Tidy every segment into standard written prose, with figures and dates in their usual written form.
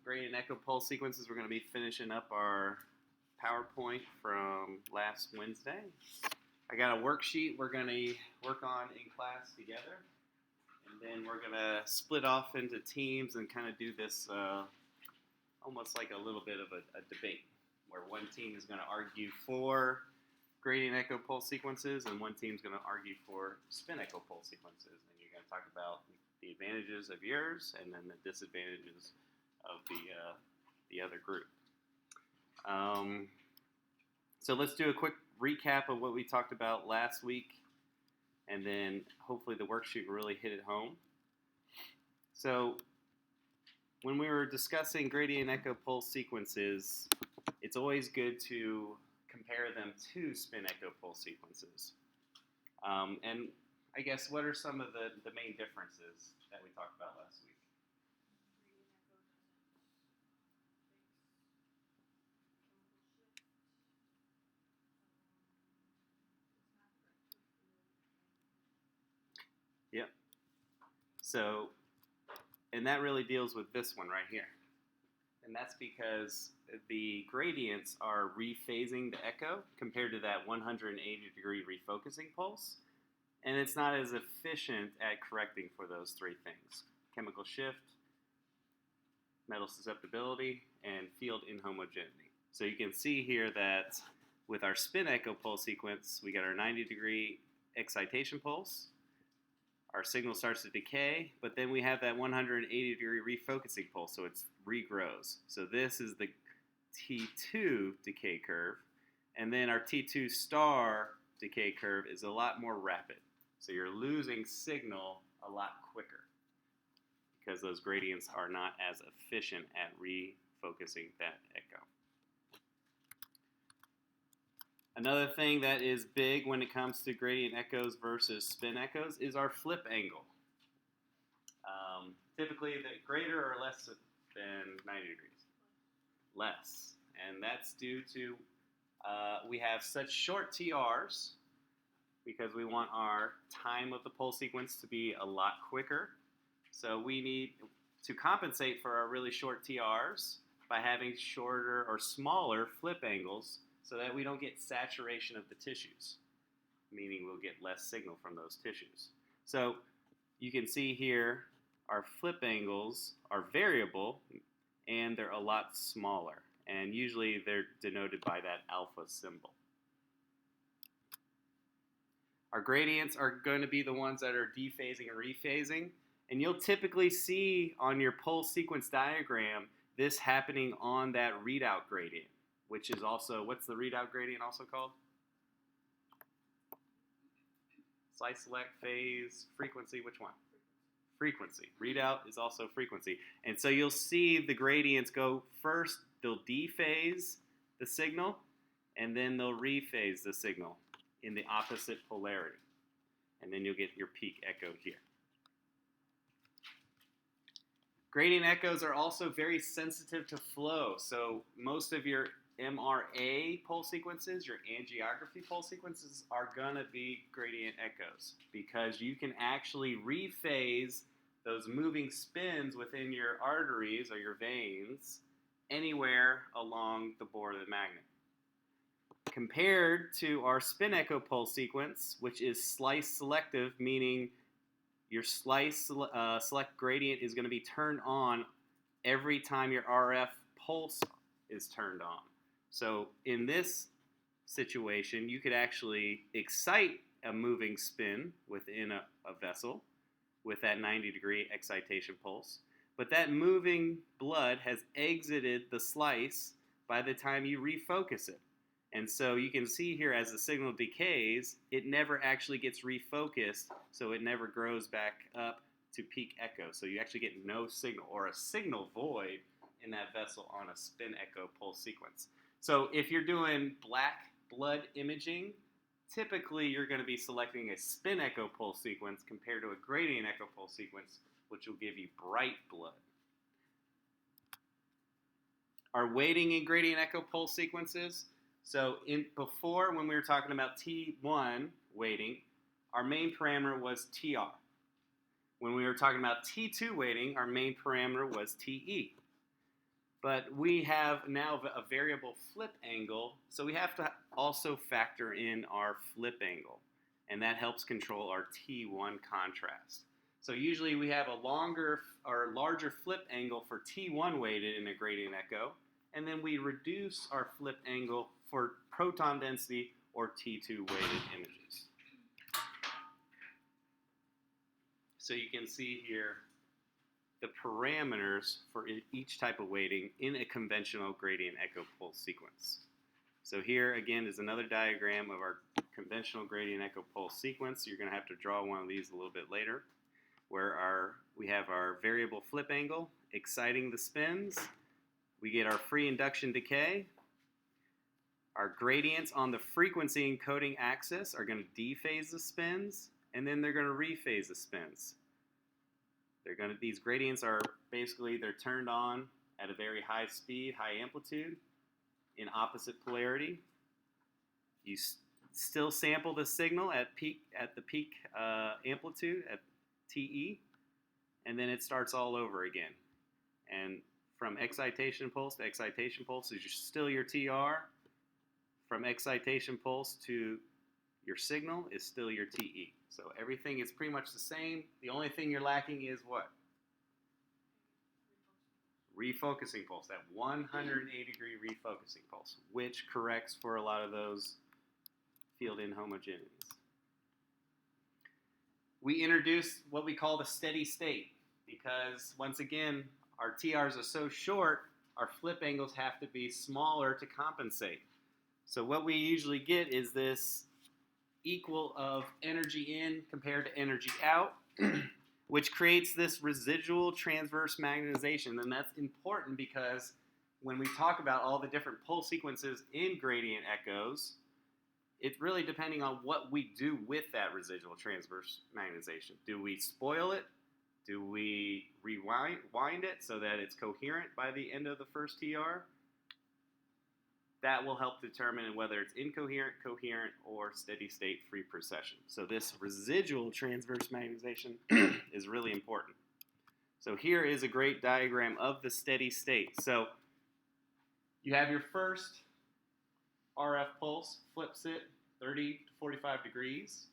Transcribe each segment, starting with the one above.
gradient echo pulse sequences. We're going to be finishing up our PowerPoint from last Wednesday. I got a worksheet we're going to work on in class together, and then we're going to split off into teams and kind of do this almost like a little bit of a debate, where one team is going to argue for gradient echo pulse sequences and one team is going to argue for spin echo pulse sequences. And you're going to talk about the advantages of yours and then the disadvantages of the other group. So let's do a quick recap of what we talked about last week, and then hopefully the worksheet will really hit it home. So when we were discussing gradient echo pulse sequences, it's always good to compare them to spin echo pulse sequences. And I guess what are some of the main differences that we talked about last week? Yep. So, and that really deals with this one right here. And that's because the gradients are rephasing the echo compared to that 180-degree refocusing pulse. And it's not as efficient at correcting for those three things: chemical shift, metal susceptibility, and field inhomogeneity. So you can see here that with our spin echo pulse sequence, we got our 90-degree excitation pulse. Our signal starts to decay, but then we have that 180-degree refocusing pulse, so it regrows. So this is the T2 decay curve, and then our T2 star decay curve is a lot more rapid. So you're losing signal a lot quicker because those gradients are not as efficient at refocusing that echo. Another thing that is big when it comes to gradient echoes versus spin echoes is our flip angle. Typically, the greater or less than 90 degrees. Less. And that's due to we have such short TRs because we want our time of the pulse sequence to be a lot quicker. So we need to compensate for our really short TRs by having shorter or smaller flip angles so that we don't get saturation of the tissues, meaning we'll get less signal from those tissues. So you can see here our flip angles are variable and they're a lot smaller, and usually they're denoted by that alpha symbol. Our gradients are going to be the ones that are dephasing and rephasing, and you'll typically see on your pulse sequence diagram this happening on that readout gradient, which is also, what's the readout gradient also called? Slice, select, phase, frequency, which one? Frequency. Readout is also frequency. And so you'll see the gradients go first, they'll dephase the signal, and then they'll rephase the signal in the opposite polarity. And then you'll get your peak echo here. Gradient echoes are also very sensitive to flow. So most of your MRA pulse sequences, your angiography pulse sequences, are going to be gradient echoes because you can actually rephase those moving spins within your arteries or your veins anywhere along the bore of the magnet. Compared to our spin echo pulse sequence, which is slice selective, meaning your slice select gradient is going to be turned on every time your RF pulse is turned on. So in this situation, you could actually excite a moving spin within a vessel with that 90-degree excitation pulse. But that moving blood has exited the slice by the time you refocus it. And so you can see here as the signal decays, it never actually gets refocused, so it never grows back up to peak echo. So you actually get no signal, or a signal void in that vessel on a spin echo pulse sequence. So if you're doing black blood imaging, typically you're going to be selecting a spin echo pulse sequence compared to a gradient echo pulse sequence, which will give you bright blood. Our weighting in gradient echo pulse sequences. So before, when we were talking about T1 weighting, our main parameter was TR. When we were talking about T2 weighting, our main parameter was TE. But we have now a variable flip angle, so we have to also factor in our flip angle, and that helps control our T1 contrast. So usually we have a longer or larger flip angle for T1 weighted in a gradient echo, and then we reduce our flip angle for proton density or T2 weighted images. So you can see here the parameters for each type of weighting in a conventional gradient echo pulse sequence. So here again is another diagram of our conventional gradient echo pulse sequence. You're going to have to draw one of these a little bit later, where we have our variable flip angle exciting the spins. We get our free induction decay. Our gradients on the frequency encoding axis are going to dephase the spins, and then they're going to rephase the spins. These gradients are basically, they're turned on at a very high speed, high amplitude, in opposite polarity. You still sample the signal at the peak amplitude at TE, and then it starts all over again. And from excitation pulse to excitation pulse is still your TR. From excitation pulse to your signal is still your TE. So everything is pretty much the same. The only thing you're lacking is what? Refocusing pulse, that 180-degree refocusing pulse, which corrects for a lot of those field inhomogeneities. We introduced what we call the steady state because, once again, our TRs are so short, our flip angles have to be smaller to compensate. So what we usually get is this equal of energy in compared to energy out, which creates this residual transverse magnetization. And that's important because when we talk about all the different pulse sequences in gradient echoes, it's really depending on what we do with that residual transverse magnetization. Do we spoil it? Do we rewind it so that it's coherent by the end of the first TR? That will help determine whether it's incoherent, coherent, or steady state free precession. So this residual transverse magnetization is really important. So here is a great diagram of the steady state. So you have your first RF pulse, flips it 30 to 45 degrees.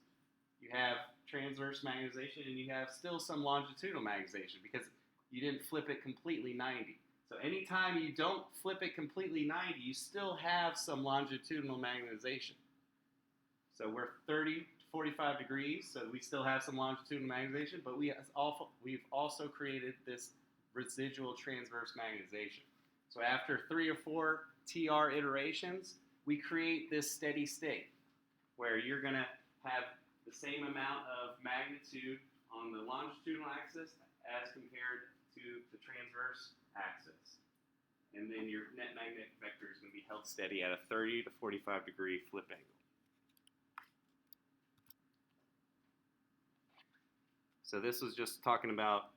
You have transverse magnetization, and you have still some longitudinal magnetization because you didn't flip it completely 90. So anytime you don't flip it completely 90, you still have some longitudinal magnetization. So we're 30 to 45 degrees, so we still have some longitudinal magnetization, but we've also created this residual transverse magnetization. So after 3 or 4 TR iterations, we create this steady state where you're going to have the same amount of magnitude on the longitudinal axis as compared to the transverse axis. And then your net magnetic vector is going to be held steady at a 30 to 45 degree flip angle. So this was just talking about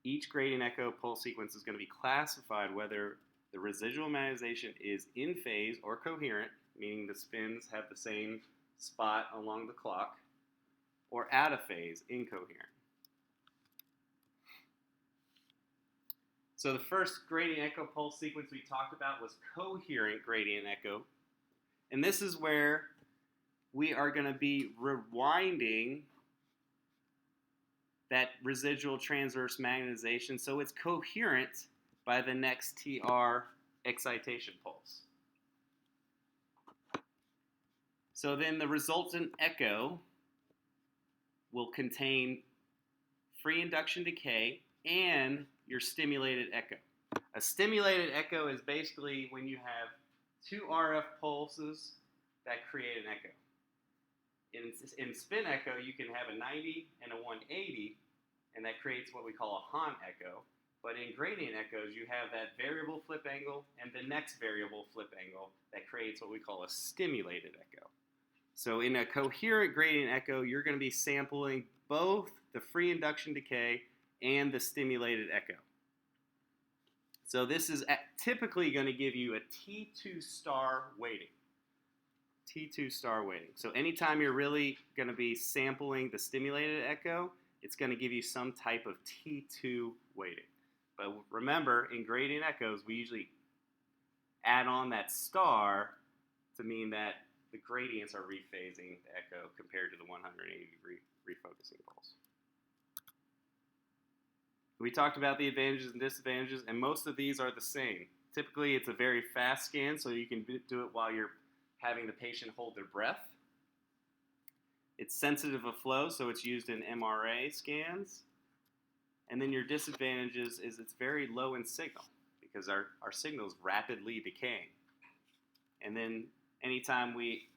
each gradient echo pulse sequence is going to be classified whether the residual magnetization is in phase or coherent, meaning the spins have the same spot along the clock, or out of phase, incoherent. So the first gradient echo pulse sequence we talked about was coherent gradient echo. And this is where we are going to be rewinding that residual transverse magnetization so it's coherent by the next TR excitation pulse. So then the resultant echo will contain free induction decay and your stimulated echo. A stimulated echo is basically when you have 2 RF pulses that create an echo. In spin echo, you can have a 90 and a 180, and that creates what we call a Hahn echo. But in gradient echoes, you have that variable flip angle and the next variable flip angle that creates what we call a stimulated echo. So in a coherent gradient echo, you're going to be sampling both the free induction decay and the stimulated echo. So this is typically going to give you a T2 star weighting. T2 star weighting. So anytime you're really going to be sampling the stimulated echo, it's going to give you some type of T2 weighting. But remember, in gradient echoes, we usually add on that star to mean that the gradients are rephasing the echo compared to the 180-degree refocusing pulse. We talked about the advantages and disadvantages, and most of these are the same. Typically, it's a very fast scan, so you can do it while you're having the patient hold their breath. It's sensitive of flow, so it's used in MRA scans. And then your disadvantages is it's very low in signal because our signal is rapidly decaying. And then anytime we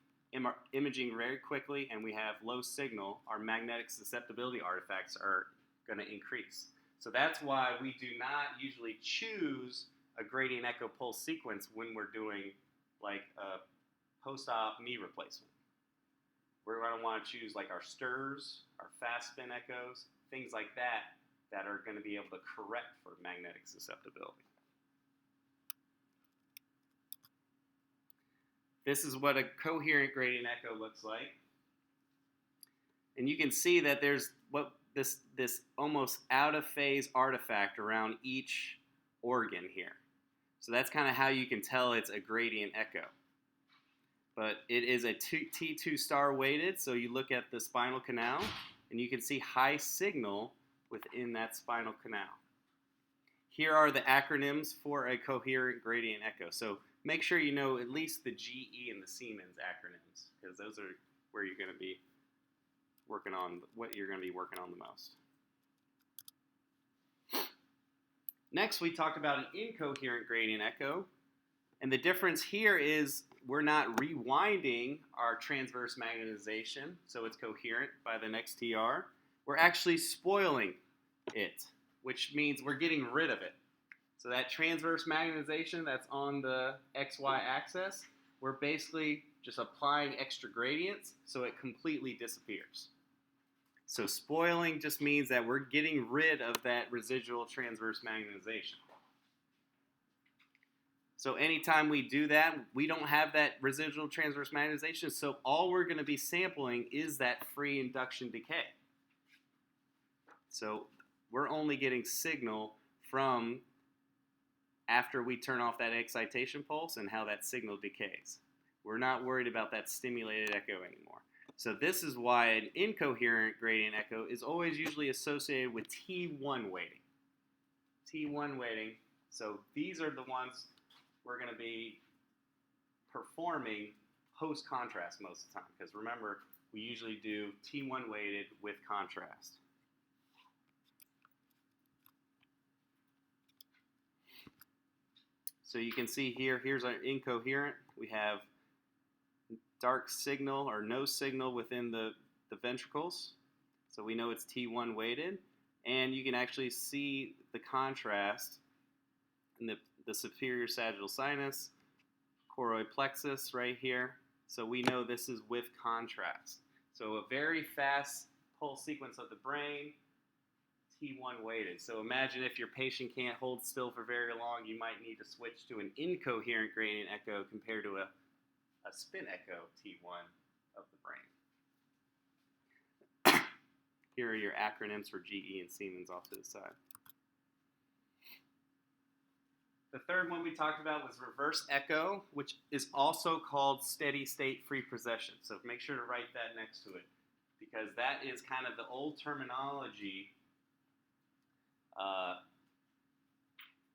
imaging very quickly and we have low signal, our magnetic susceptibility artifacts are going to increase. So that's why we do not usually choose a gradient echo pulse sequence when we're doing like a post-op knee replacement. We're going to want to choose like our stirs, our fast spin echoes, things like that that are going to be able to correct for magnetic susceptibility. This is what a coherent gradient echo looks like. And you can see that there's this almost out of phase artifact around each organ here. So that's kind of how you can tell it's a gradient echo. But it is a T2 star weighted, so you look at the spinal canal and you can see high signal within that spinal canal. Here are the acronyms for a coherent gradient echo. So make sure you know at least the GE and the Siemens acronyms, because those are where you're going to be working on, what you're going to be working on the most. Next, we talked about an incoherent gradient echo. And the difference here is we're not rewinding our transverse magnetization, so it's coherent by the next TR. We're actually spoiling it, which means we're getting rid of it. So that transverse magnetization that's on the XY axis, we're basically just applying extra gradients so it completely disappears. So spoiling just means that we're getting rid of that residual transverse magnetization. So anytime we do that, we don't have that residual transverse magnetization, so all we're going to be sampling is that free induction decay. So we're only getting signal from after we turn off that excitation pulse and how that signal decays. We're not worried about that stimulated echo anymore. So this is why an incoherent gradient echo is always usually associated with T1 weighting. T1 weighting, so these are the ones we're going to be performing post-contrast most of the time, because remember, we usually do T1 weighted with contrast. So you can see here, here's our incoherent. We have dark signal or no signal within the ventricles. So we know it's T1 weighted. And you can actually see the contrast in the superior sagittal sinus, choroid plexus right here. So we know this is with contrast. So a very fast pulse sequence of the brain, T1 weighted. So imagine if your patient can't hold still for very long, you might need to switch to an incoherent gradient echo compared to a spin echo T1 of the brain. Here are your acronyms for GE and Siemens off to the side. The third one we talked about was reverse echo, which is also called steady state free precession. So make sure to write that next to it, because that is kind of the old terminology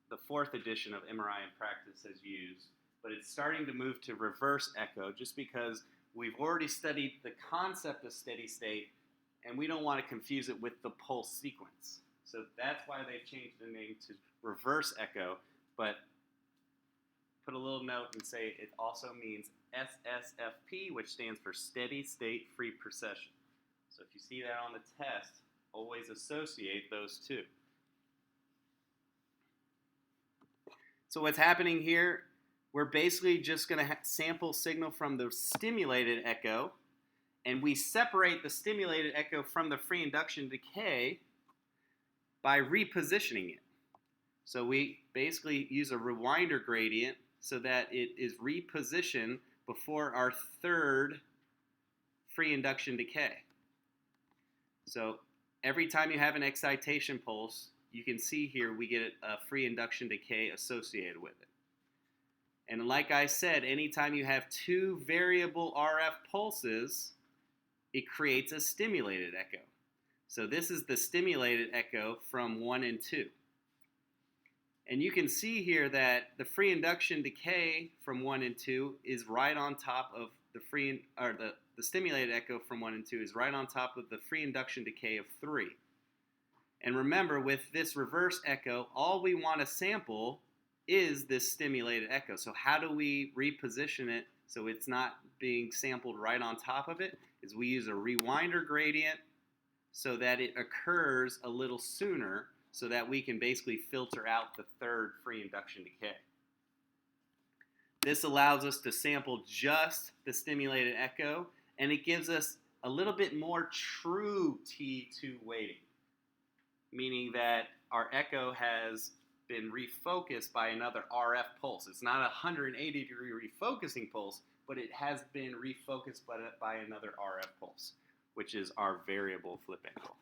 the fourth edition of MRI in practice has used, but it's starting to move to reverse echo just because we've already studied the concept of steady state and we don't want to confuse it with the pulse sequence. So that's why they've changed the name to reverse echo, but put a little note and say it also means SSFP, which stands for steady state free precession. So if you see that on the test, always associate those two. So what's happening here, we're basically just going to sample signal from the stimulated echo, and we separate the stimulated echo from the free induction decay by repositioning it. So we basically use a rewinder gradient so that it is repositioned before our third free induction decay. So every time you have an excitation pulse, you can see here we get a free induction decay associated with it. And like I said, anytime you have two variable RF pulses, it creates a stimulated echo. So this is the stimulated echo from 1 and 2. And you can see here that the free induction decay from 1 and 2 is right on top of the stimulated echo from 1 and 2 is right on top of the free induction decay of 3. And remember, with this reverse echo, all we want to sample is this stimulated echo. So how do we reposition it so it's not being sampled right on top of it? Is we use a rewinder gradient so that it occurs a little sooner so that we can basically filter out the third free induction decay. This allows us to sample just the stimulated echo, and it gives us a little bit more true T2 weighting, meaning that our echo has been refocused by another RF pulse. It's not a 180-degree refocusing pulse, but it has been refocused by another RF pulse, which is our variable flip angle.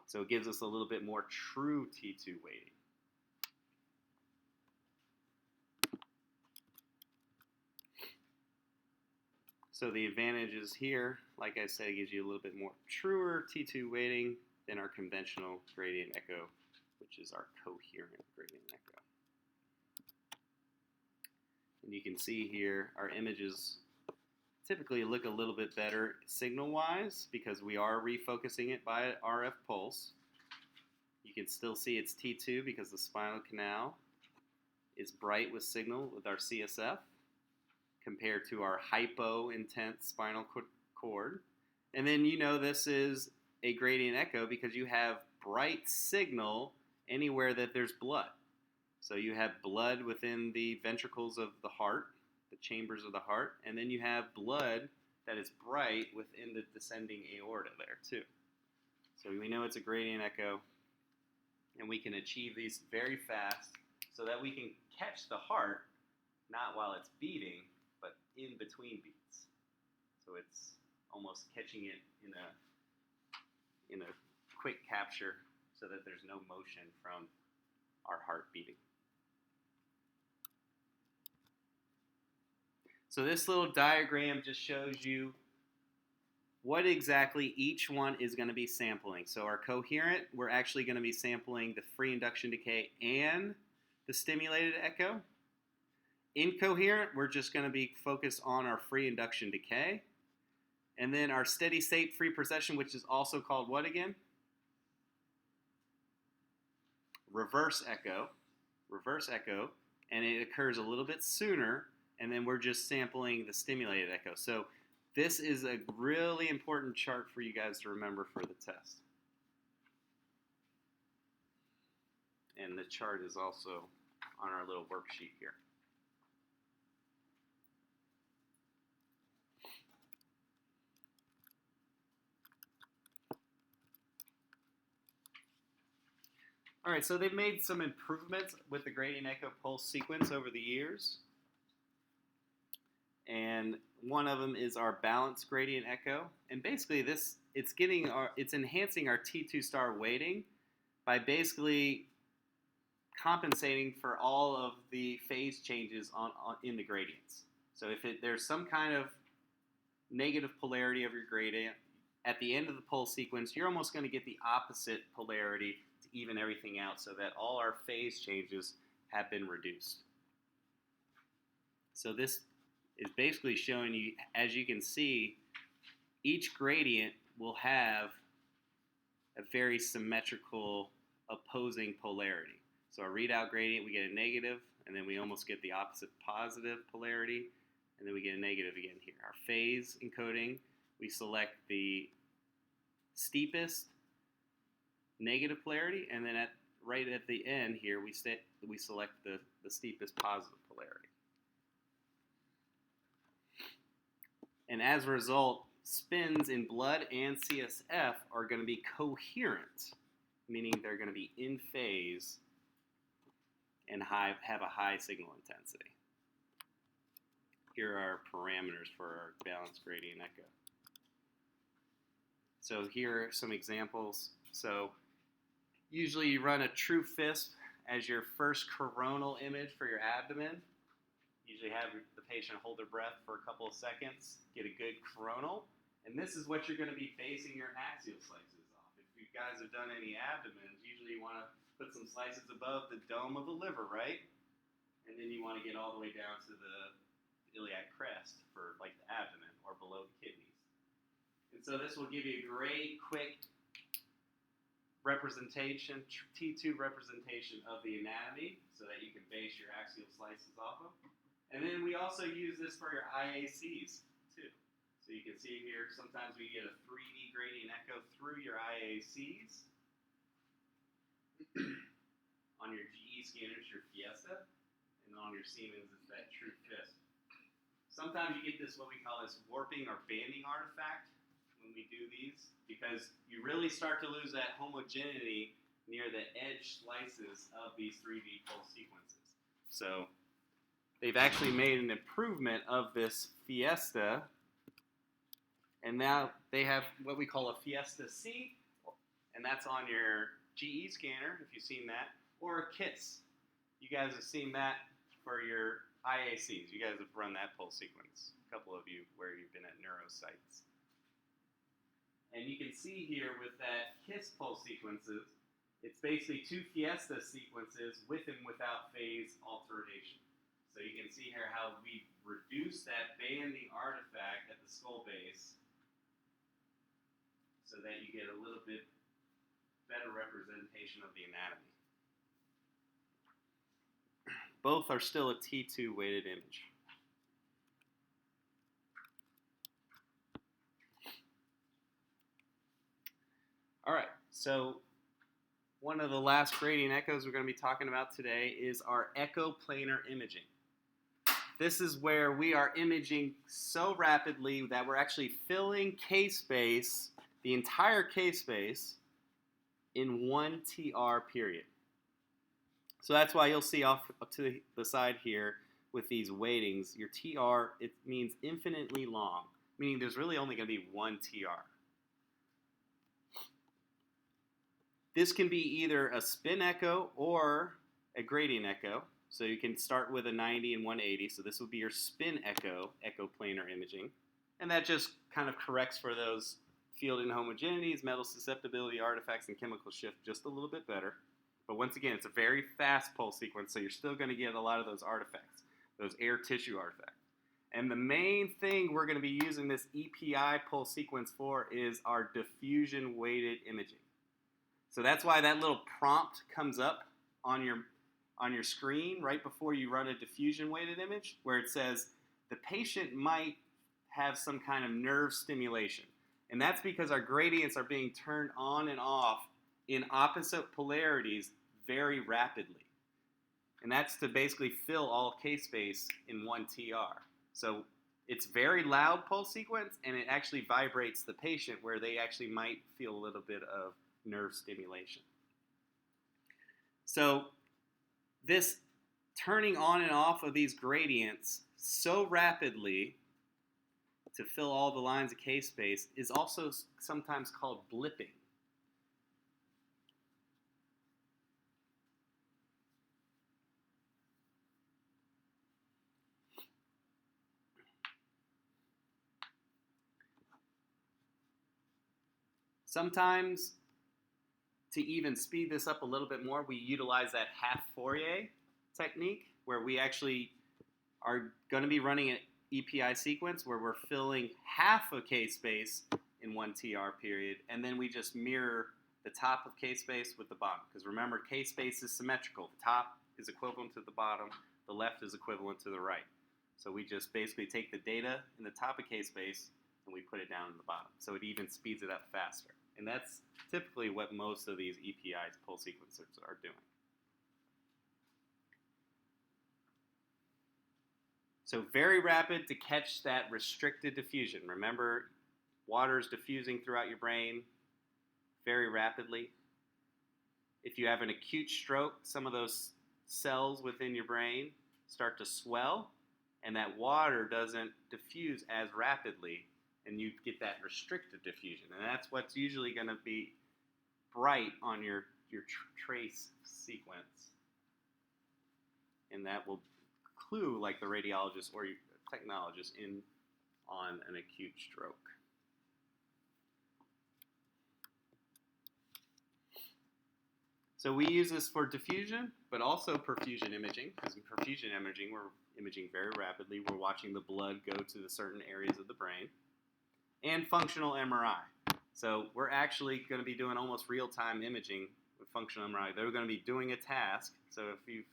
So it gives us a little bit more true T2 weighting. So the advantages here, like I said, it gives you a little bit more truer T2 weighting than our conventional gradient echo, which is our coherent gradient echo. And you can see here our images typically look a little bit better signal-wise because we are refocusing it by an RF pulse. You can still see it's T2 because the spinal canal is bright with signal with our CSF compared to our hypo-intense spinal cord. And then you know this is a gradient echo because you have bright signal anywhere that there's blood. So you have blood within the ventricles of the heart, the chambers of the heart, and then you have blood that is bright within the descending aorta there too. So we know it's a gradient echo, and we can achieve these very fast so that we can catch the heart not while it's beating, but in between beats. So it's almost catching it in a quick capture so that there's no motion from our heart beating. So this little diagram just shows you what exactly each one is going to be sampling. So our coherent, we're actually going to be sampling the free induction decay and the stimulated echo. Incoherent, we're just going to be focused on our free induction decay. And then our steady state free precession, which is also called what again? Reverse echo, and it occurs a little bit sooner, and then we're just sampling the stimulated echo. So this is a really important chart for you guys to remember for the test. And the chart is also on our little worksheet here. All right, so they've made some improvements with the gradient echo pulse sequence over the years. And one of them is our balanced gradient echo. And basically it's enhancing our T2 star weighting by basically compensating for all of the phase changes in the gradients. So if there's some kind of negative polarity of your gradient, at the end of the pulse sequence, you're almost going to get the opposite polarity to even everything out so that all our phase changes have been reduced. So this is basically showing you, as you can see, each gradient will have a very symmetrical opposing polarity. So our readout gradient, we get a negative, and then we almost get the opposite positive polarity, and then we get a negative again here. Our phase encoding, we select the steepest negative polarity, and then right at the end here, we select the steepest positive polarity. And as a result, spins in blood and CSF are going to be coherent, meaning they're going to be in phase and have a high signal intensity. Here are our parameters for our balanced gradient echo. So here are some examples. So Usually you run a true FISP as your first coronal image for your abdomen. Usually have the patient hold their breath for a couple of seconds, get a good coronal, and this is what you're going to be basing your axial slices off. If you guys have done any abdomens, usually you want to put some slices above the dome of the liver, right? And then you want to get all the way down to the iliac crest for like the abdomen or below the kidneys. And so this will give you a great, quick representation, T2 representation of the anatomy so that you can base your axial slices off of. And then we also use this for your IACs too. So you can see here, sometimes we get a 3D gradient echo through your IACs. On your GE scanner, it's your Fiesta, and on your Siemens, it's that true FISP. Sometimes you get this, what we call this warping or banding artifact when we do these, because you really start to lose that homogeneity near the edge slices of these 3D pulse sequences. So they've actually made an improvement of this Fiesta, and now they have what we call a Fiesta C, and that's on your GE scanner, if you've seen that, or a KISS. You guys have seen that for your IACs. You guys have run that pulse sequence, a couple of you where you've been at neurosites. And you can see here with that KISS pulse sequences, it's basically two Fiesta sequences with and without phase alternation. So you can see here how we reduce that banding artifact at the skull base so that you get a little bit better representation of the anatomy. Both are still a T2 weighted image. All right, so one of the last gradient echoes we're going to be talking about today is our echoplanar imaging. This is where we are imaging so rapidly that we're actually filling K-space, the entire K-space, in one TR period. So that's why you'll see off up to the side here with these weightings, your TR, it means infinitely long, meaning there's really only going to be one TR. This can be either a spin echo or a gradient echo. So you can start with a 90 and 180. So this would be your spin echo, echoplanar imaging. And that just kind of corrects for those field inhomogeneities, metal susceptibility artifacts, and chemical shift just a little bit better. But once again, it's a very fast pulse sequence, so you're still going to get a lot of those artifacts, those air tissue artifacts. And the main thing we're going to be using this EPI pulse sequence for is our diffusion weighted imaging. So that's why that little prompt comes up on your screen right before you run a diffusion weighted image, where it says the patient might have some kind of nerve stimulation. And that's because our gradients are being turned on and off in opposite polarities very rapidly. And that's to basically fill all K-space in one TR. So it's very loud pulse sequence, and it actually vibrates the patient where they actually might feel a little bit of nerve stimulation. So this turning on and off of these gradients so rapidly to fill all the lines of K-space is also sometimes called blipping. Sometimes, to even speed this up a little bit more, we utilize that half Fourier technique, where we actually are going to be running an EPI sequence where we're filling half of K-space in one TR period, and then we just mirror the top of K-space with the bottom. Because remember, K-space is symmetrical. The top is equivalent to the bottom. The left is equivalent to the right. So we just basically take the data in the top of K-space and we put it down in the bottom. So it even speeds it up faster. And that's typically what most of these EPIs, pulse sequencers, are doing. So very rapid to catch that restricted diffusion. Remember, water is diffusing throughout your brain very rapidly. If you have an acute stroke, some of those cells within your brain start to swell, and that water doesn't diffuse as rapidly, and you get that restricted diffusion. And that's what's usually going to be bright on your your trace sequence, and that will clue like the radiologist or technologist in on an acute stroke. So we use this for diffusion, but also perfusion imaging, because in perfusion imaging, we're imaging very rapidly. We're watching the blood go to the certain areas of the brain. And functional MRI. So we're actually going to be doing almost real-time imaging with functional MRI. They're going to be doing a task. So if you've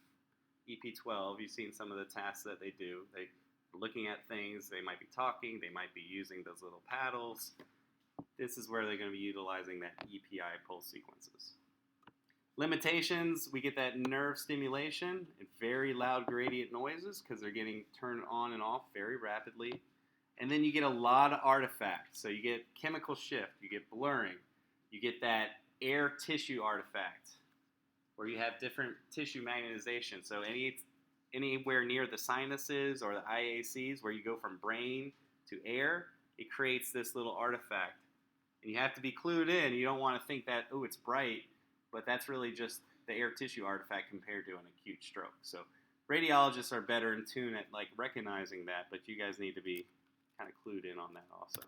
EP12, you've seen some of the tasks that they do. They're looking at things. They might be talking. They might be using those little paddles. This is where they're going to be utilizing that EPI pulse sequences. Limitations, we get that nerve stimulation and very loud gradient noises because they're getting turned on and off very rapidly. And then you get a lot of artifacts. So you get chemical shift, you get blurring, you get that air tissue artifact where you have different tissue magnetization. So anywhere near the sinuses or the IACs where you go from brain to air, it creates this little artifact. And you have to be clued in. You don't want to think that, oh, it's bright, but that's really just the air tissue artifact compared to an acute stroke. So radiologists are better in tune at like recognizing that, but you guys need to be kind of clued in on that also.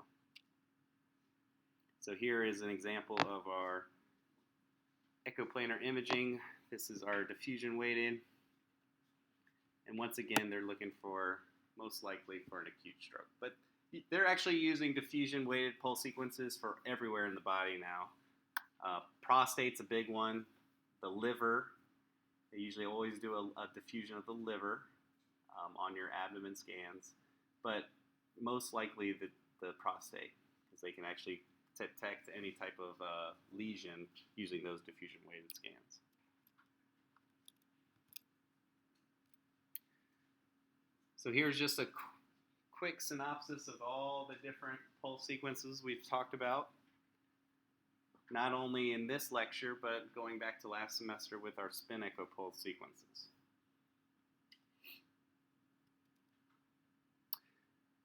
So here is an example of our echoplanar imaging. This is our diffusion weighted. And once again, they're looking for, most likely for an acute stroke. But they're actually using diffusion weighted pulse sequences for everywhere in the body now. Prostate's a big one. The liver, they usually always do a diffusion of the liver on your abdomen scans. But most likely the prostate, because they can actually detect any type of lesion using those diffusion weighted scans. So here's just a quick synopsis of all the different pulse sequences we've talked about, not only in this lecture, but going back to last semester with our spin echo pulse sequences.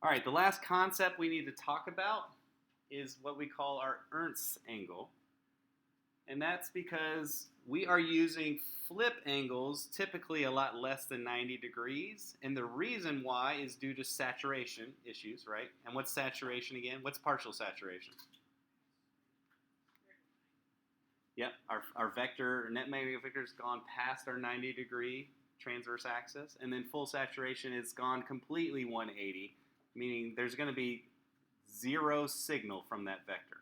All right, the last concept we need to talk about is what we call our Ernst angle. And that's because we are using flip angles typically a lot less than 90 degrees. And the reason why is due to saturation issues, right? And what's saturation again? What's partial saturation? Yep, our vector, net magnetic vector has gone past our 90 degree transverse axis. And then full saturation has gone completely 180, meaning there's going to be zero signal from that vector.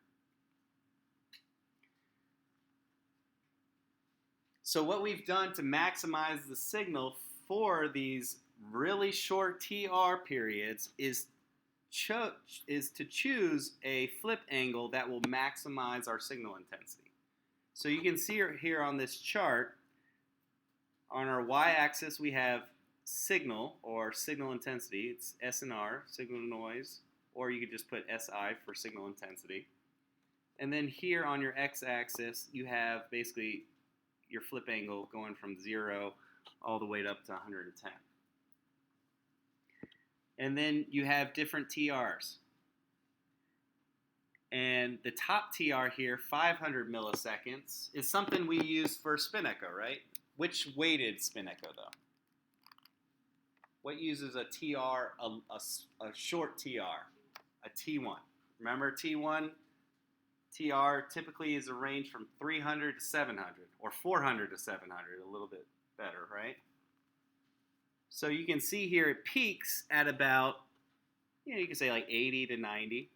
So what we've done to maximize the signal for these really short TR periods is to choose a flip angle that will maximize our signal intensity. So you can see here on this chart, on our y-axis we have signal or signal intensity. It's SNR, signal noise, or you could just put SI for signal intensity. And then here on your x-axis you have basically your flip angle going from 0 all the way up to 110. And then you have different TRs. And the top TR here, 500 milliseconds, is something we use for spin echo, right? Which weighted spin echo, though? What uses a TR, a short TR, a T1? Remember T1? TR typically is a range from 300 to 700, or 400 to 700, a little bit better, right? So you can see here it peaks at about, you can say like 80 to 90.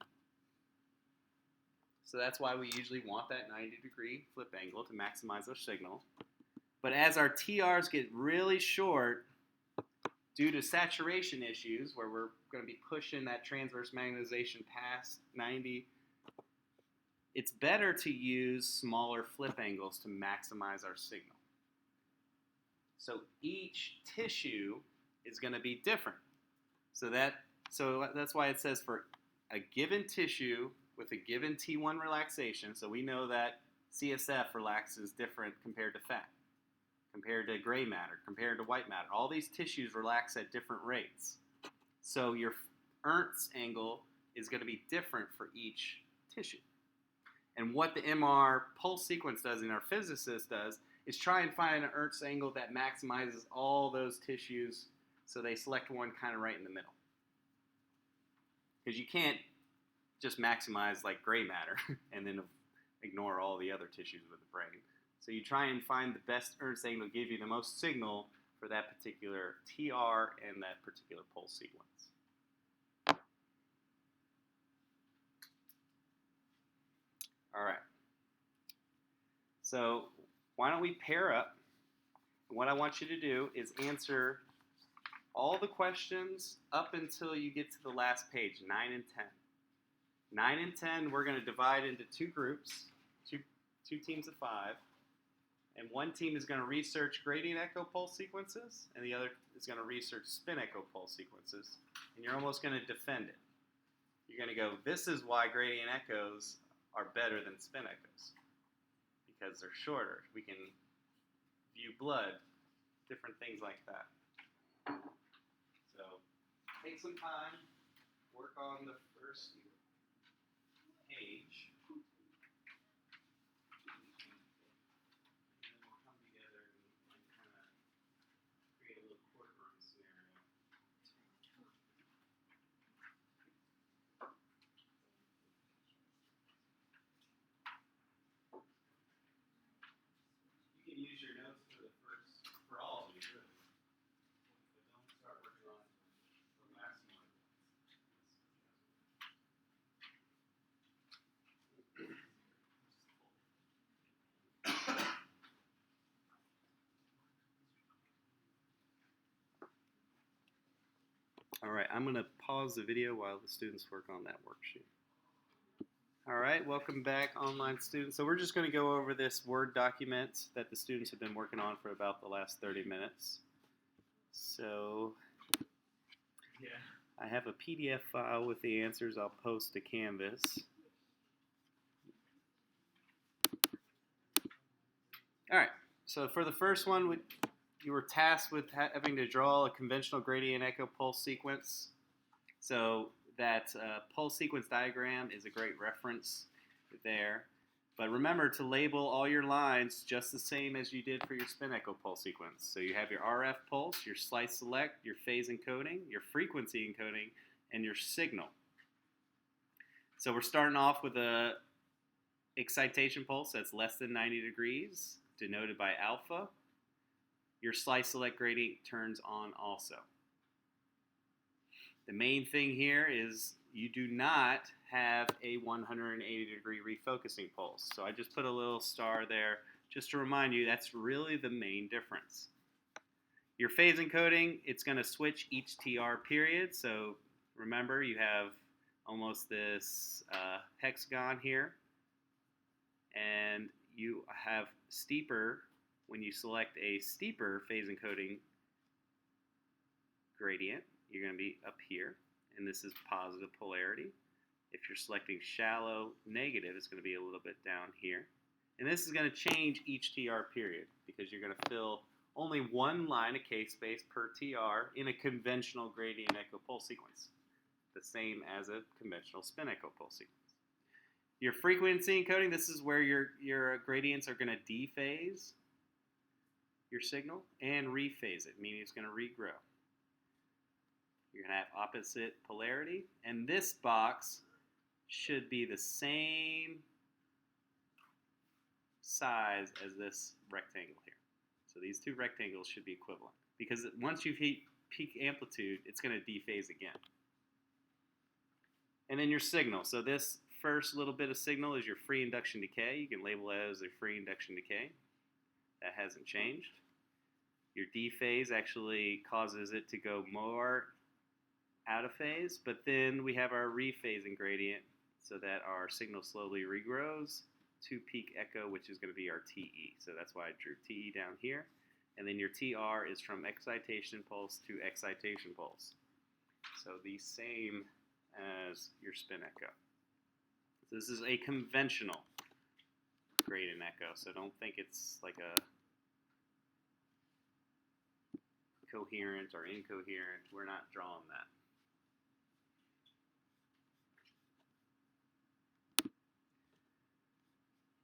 So that's why we usually want that 90 degree flip angle to maximize our signal. But as our TRs get really short, due to saturation issues, where we're going to be pushing that transverse magnetization past 90, it's better to use smaller flip angles to maximize our signal. So each tissue is going to be different. So that's why it says for a given tissue with a given T1 relaxation, so we know that CSF relaxes different compared to fat, compared to gray matter, compared to white matter. All these tissues relax at different rates. So your Ernst angle is going to be different for each tissue. And what the MR pulse sequence does, and our physicist does, is try and find an Ernst angle that maximizes all those tissues, so they select one kind of right in the middle. Because you can't just maximize like gray matter and then ignore all the other tissues with the brain. So you try and find the best Ernst angle to give you the most signal for that particular TR and that particular pulse sequence. All right. So why don't we pair up? What I want you to do is answer all the questions up until you get to the last page, 9 and 10. 9 and 10, we're going to divide into two groups, two teams of 5. And one team is going to research gradient echo pulse sequences, and the other is going to research spin echo pulse sequences. And you're almost going to defend it. You're going to go, this is why gradient echoes are better than spin echoes, because they're shorter. We can view blood, different things like that. So take some time, work on the first page. Use your notes for all of you, really. But don't start working on the last one. All right, I'm going to pause the video while the students work on that worksheet. All right, welcome back, online students. So we're just going to go over this Word document that the students have been working on for about the last 30 minutes. So I have a PDF file with the answers I'll post to Canvas. All right, so for the first one, you were tasked with having to draw a conventional gradient echo pulse sequence. So that pulse sequence diagram is a great reference there. But remember to label all your lines just the same as you did for your spin echo pulse sequence. So you have your RF pulse, your slice select, your phase encoding, your frequency encoding, and your signal. So we're starting off with a excitation pulse that's less than 90 degrees, denoted by alpha. Your slice select gradient turns on also. The main thing here is you do not have a 180 degree refocusing pulse. So I just put a little star there just to remind you that's really the main difference. Your phase encoding, it's going to switch each TR period. So remember, you have almost this hexagon here. And you have steeper, when you select a steeper phase encoding gradient, you're going to be up here, and this is positive polarity. If you're selecting shallow, negative, it's going to be a little bit down here. And this is going to change each TR period because you're going to fill only one line of K-space per TR in a conventional gradient echo pulse sequence, the same as a conventional spin echo pulse sequence. Your frequency encoding, this is where your gradients are going to dephase your signal and rephase it, meaning it's going to regrow. You're going to have opposite polarity, and this box should be the same size as this rectangle here. So these two rectangles should be equivalent, because once you've hit peak amplitude, it's going to dephase again. And then your signal. So this first little bit of signal is your free induction decay. You can label it as a free induction decay. That hasn't changed. Your dephase actually causes it to go more out of phase, but then we have our rephasing gradient so that our signal slowly regrows to peak echo, which is going to be our TE. So that's why I drew TE down here. And then your TR is from excitation pulse to excitation pulse. So the same as your spin echo. So this is a conventional gradient echo, so don't think it's like a coherent or incoherent. We're not drawing that.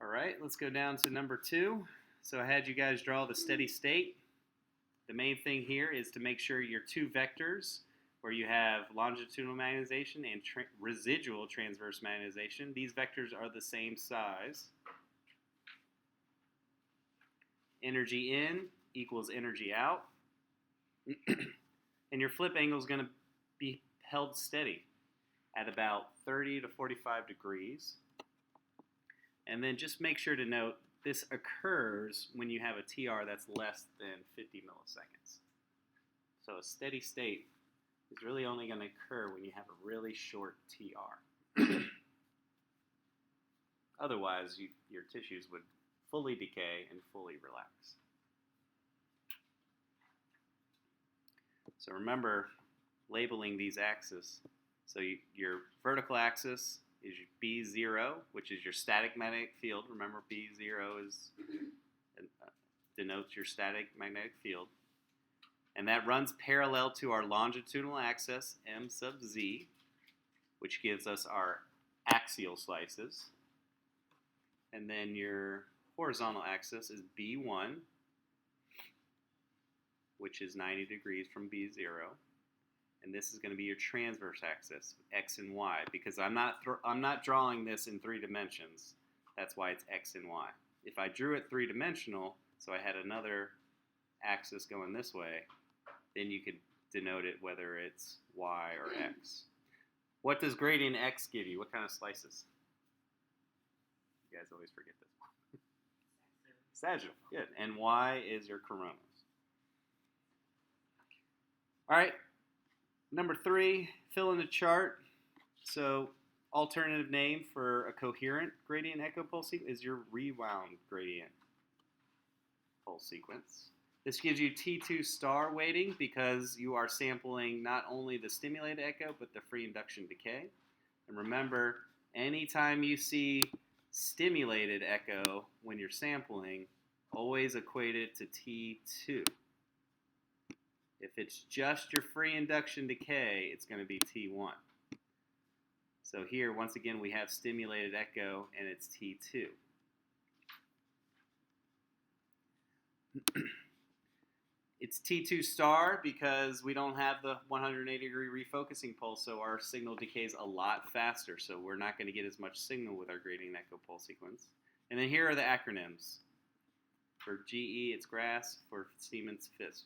All right, let's go down to number 2. So I had you guys draw the steady state. The main thing here is to make sure your 2 vectors, where you have longitudinal magnetization and residual transverse magnetization, these vectors are the same size. Energy in equals energy out. And your flip angle is going to be held steady at about 30 to 45 degrees. And then just make sure to note this occurs when you have a TR that's less than 50 milliseconds. So a steady state is really only going to occur when you have a really short TR. Otherwise, your tissues would fully decay and fully relax. So remember labeling these axes. So your vertical axis is your B0, which is your static magnetic field. Remember, B0 denotes your static magnetic field. And that runs parallel to our longitudinal axis, M sub Z, which gives us our axial slices. And then your horizontal axis is B1, which is 90 degrees from B0. And this is going to be your transverse axis, X and Y, because I'm not drawing this in 3 dimensions. That's why it's X and Y. If I drew it 3-dimensional, so I had another axis going this way, then you could denote it whether it's Y or X. What does gradient X give you? What kind of slices? You guys always forget this one. Sagittal, good. And Y is your coronas. All right. Number 3, fill in the chart. So alternative name for a coherent gradient echo pulse sequence is your rewound gradient pulse sequence. This gives you T2 star weighting because you are sampling not only the stimulated echo but the free induction decay. And remember, anytime you see stimulated echo when you're sampling, always equate it to T2. If it's just your free induction decay, it's going to be T1. So here, once again, we have stimulated echo, and it's T2. It's T2 star because we don't have the 180-degree refocusing pulse, so our signal decays a lot faster, so we're not going to get as much signal with our gradient echo pulse sequence. And then here are the acronyms. For GE, it's GRASS. For Siemens, FISP.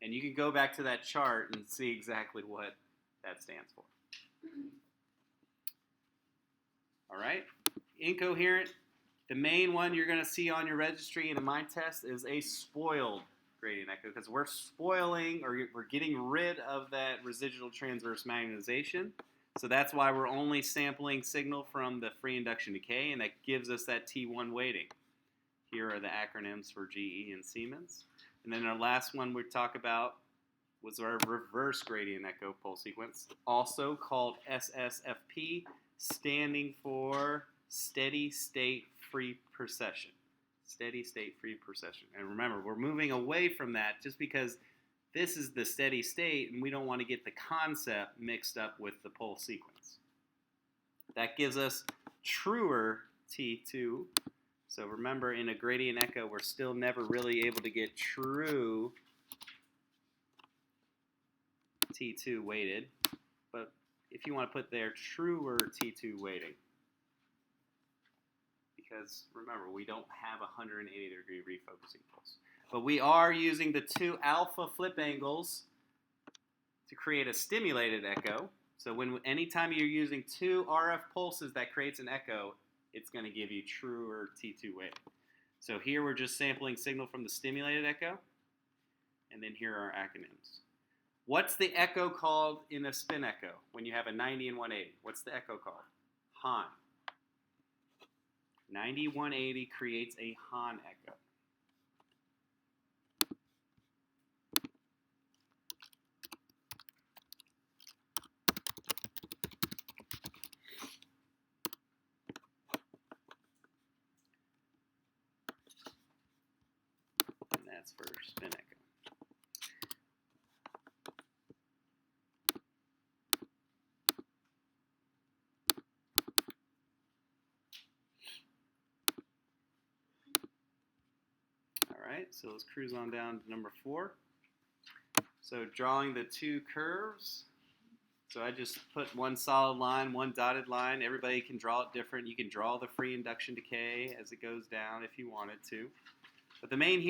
And you can go back to that chart and see exactly what that stands for. All right. Incoherent. The main one you're going to see on your registry in a mind test is a spoiled gradient echo because we're spoiling or we're getting rid of that residual transverse magnetization. So that's why we're only sampling signal from the free induction decay, and that gives us that T1 weighting. Here are the acronyms for GE and Siemens. And then our last one we talk about was our reverse gradient echo pulse sequence, also called SSFP, standing for steady state free precession. Steady state free precession. And remember, we're moving away from that just because this is the steady state and we don't want to get the concept mixed up with the pulse sequence. That gives us truer T2. So remember, in a gradient echo, we're still never really able to get true T2 weighted. But if you want to put there truer T2 weighting, because remember, we don't have a 180-degree refocusing pulse. But we are using the 2 alpha flip angles to create a stimulated echo. So anytime you're using 2 RF pulses that creates an echo, it's going to give you truer T2 weighting. So here we're just sampling signal from the stimulated echo. And then here are acronyms. What's the echo called in a spin echo when you have a 90 and 180? What's the echo called? Hahn. 90-180 creates a Hahn echo. And that's for spin echo. So let's cruise on down to number 4. So drawing the two curves. So I just put one solid line, one dotted line. Everybody can draw it different. You can draw the free induction decay as it goes down if you wanted to. But the main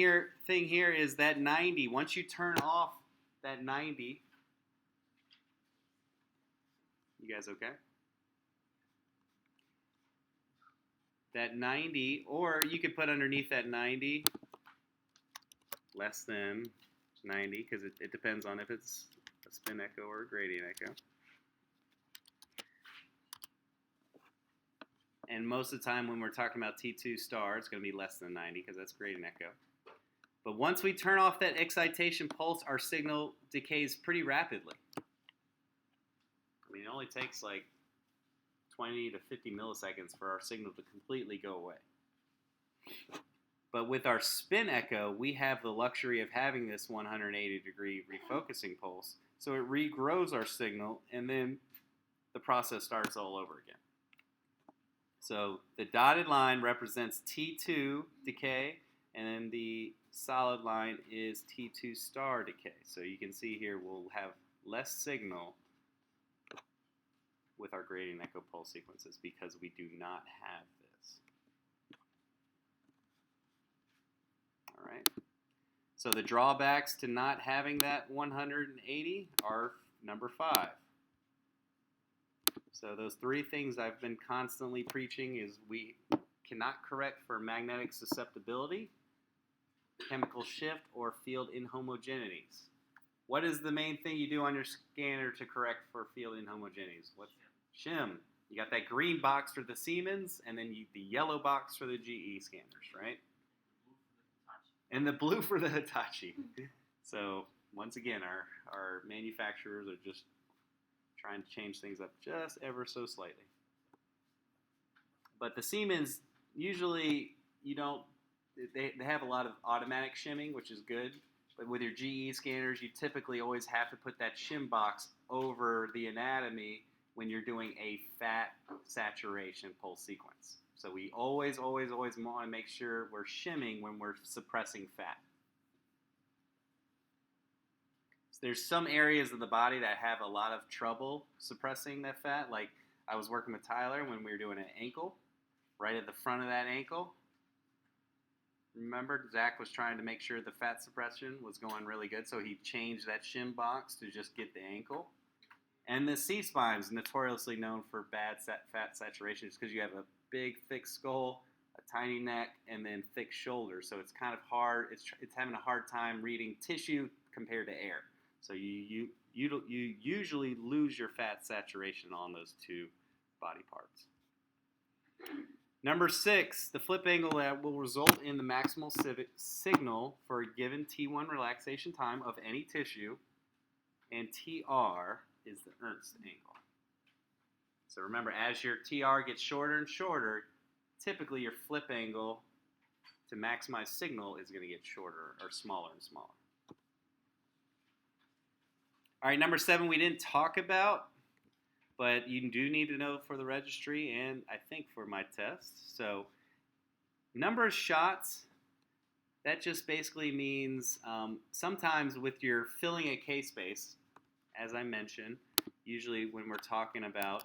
thing here is that 90. Once you turn off that 90, you guys okay? That 90, or you could put underneath that 90 less than 90, because it depends on if it's a spin echo or a gradient echo. And most of the time when we're talking about T2 star, it's going to be less than 90 because that's gradient echo. But once we turn off that excitation pulse, our signal decays pretty rapidly. I mean, it only takes like 20 to 50 milliseconds for our signal to completely go away. But with our spin echo, we have the luxury of having this 180-degree refocusing pulse. So it regrows our signal, and then the process starts all over again. So the dotted line represents T2 decay, and then the solid line is T2 star decay. So you can see here we'll have less signal with our gradient echo pulse sequences because we do not have this. All right. So the drawbacks to not having that 180 are number 5. So those 3 things I've been constantly preaching is we cannot correct for magnetic susceptibility, chemical shift, or field inhomogeneities. What is the main thing you do on your scanner to correct for field inhomogeneities? What's shim? You got that green box for the Siemens, and then the yellow box for the GE scanners, right? And the blue for the Hitachi. So once again, our manufacturers are just trying to change things up just ever so slightly. But the Siemens, usually they have a lot of automatic shimming, which is good. But with your GE scanners, you typically always have to put that shim box over the anatomy when you're doing a fat saturation pulse sequence. So we always want to make sure we're shimming when we're suppressing fat. There's some areas of the body that have a lot of trouble suppressing that fat. Like I was working with Tyler when we were doing an ankle, right at the front of that ankle. Remember, Zach was trying to make sure the fat suppression was going really good, so he changed that shim box to just get the ankle. And the C-spine is notoriously known for bad fat saturation because you have a big, thick skull, a tiny neck, and then thick shoulders. So it's kind of hard. It's having a hard time reading tissue compared to air. So you usually lose your fat saturation on those 2 body parts. Number 6, the flip angle that will result in the maximal signal for a given T1 relaxation time of any tissue, and TR is the Ernst angle. So remember, as your TR gets shorter and shorter, typically your flip angle to maximize signal is going to get shorter or smaller and smaller. All right, number 7 we didn't talk about, but you do need to know for the registry and I think for my test. So number of shots, that just basically means sometimes with your filling a K-space, as I mentioned, usually when we're talking about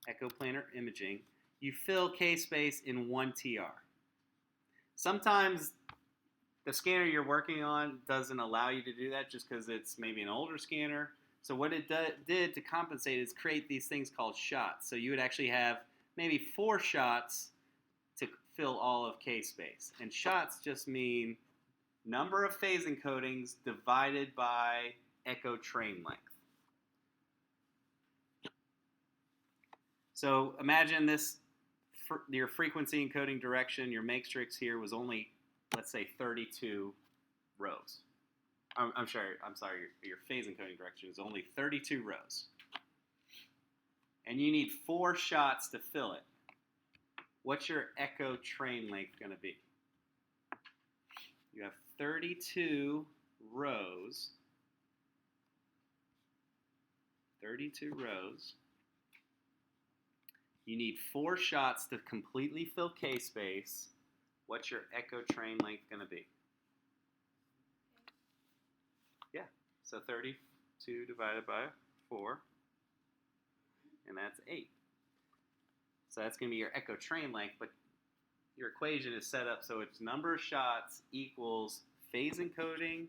echoplanar imaging, you fill K-space in 1 TR. Sometimes the scanner you're working on doesn't allow you to do that just because it's maybe an older scanner. So what it did to compensate is create these things called shots. So you would actually have maybe 4 shots to fill all of K-space. And shots just mean number of phase encodings divided by echo train length. So imagine this, your frequency encoding direction, your matrix here was only, let's say, 32 rows. I'm sorry, your phase encoding direction is only 32 rows. And you need 4 shots to fill it. What's your echo train length going to be? You have 32 rows. 32 rows. You need 4 shots to completely fill K-space. What's your echo train length going to be? Yeah, so 32 divided by 4, and that's 8. So that's going to be your echo train length, but your equation is set up so it's number of shots equals phase encoding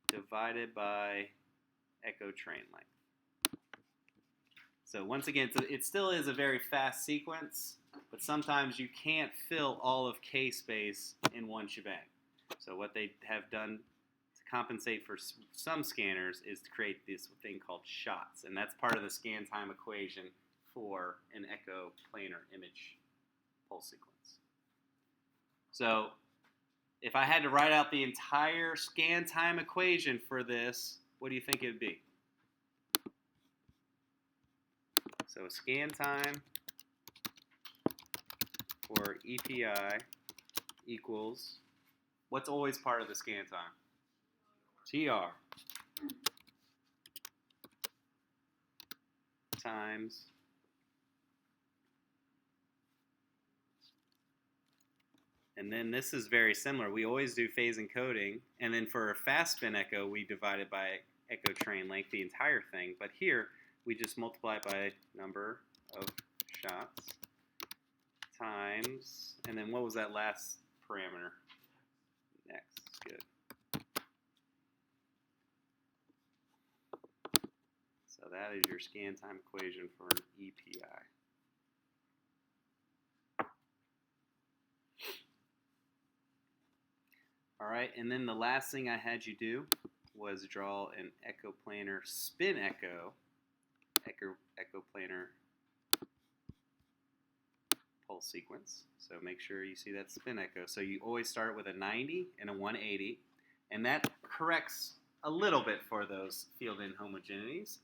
divided by echo train length. So once again, it still is a very fast sequence, but sometimes you can't fill all of K-space in one shebang. So what they have done to compensate for some scanners is to create this thing called shots, and that's part of the scan time equation for an echo planar image pulse sequence. So if I had to write out the entire scan time equation for this, what do you think it would be? So scan time for EPI equals, what's always part of the scan time? TR times and then this is very similar. We always do phase encoding, and then for a fast spin echo, we divide it by echo train length, the entire thing. But here, we just multiply it by number of shots times, and then what was that last parameter? Next, good. So that is your scan time equation for an EPI. All right, and then the last thing I had you do was draw an echo planar spin echo planar pulse sequence. So make sure you see that spin echo. So you always start with a 90 and a 180, and that corrects a little bit for those field inhomogeneities.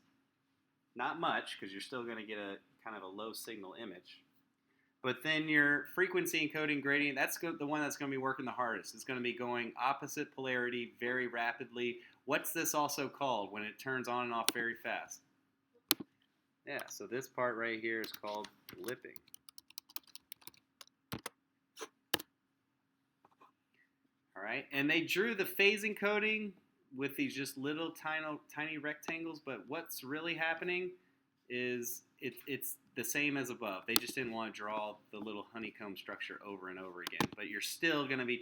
Not much, because you're still going to get a kind of a low signal image. But then your frequency encoding gradient, that's the one that's going to be working the hardest. It's going to be going opposite polarity very rapidly. What's this also called when it turns on and off very fast? Yeah, so this part right here is called blipping. All right, and they drew the phase encoding with these just little tiny rectangles, but what's really happening is it's the same as above. They just didn't want to draw the little honeycomb structure over and over again, but you're still going to be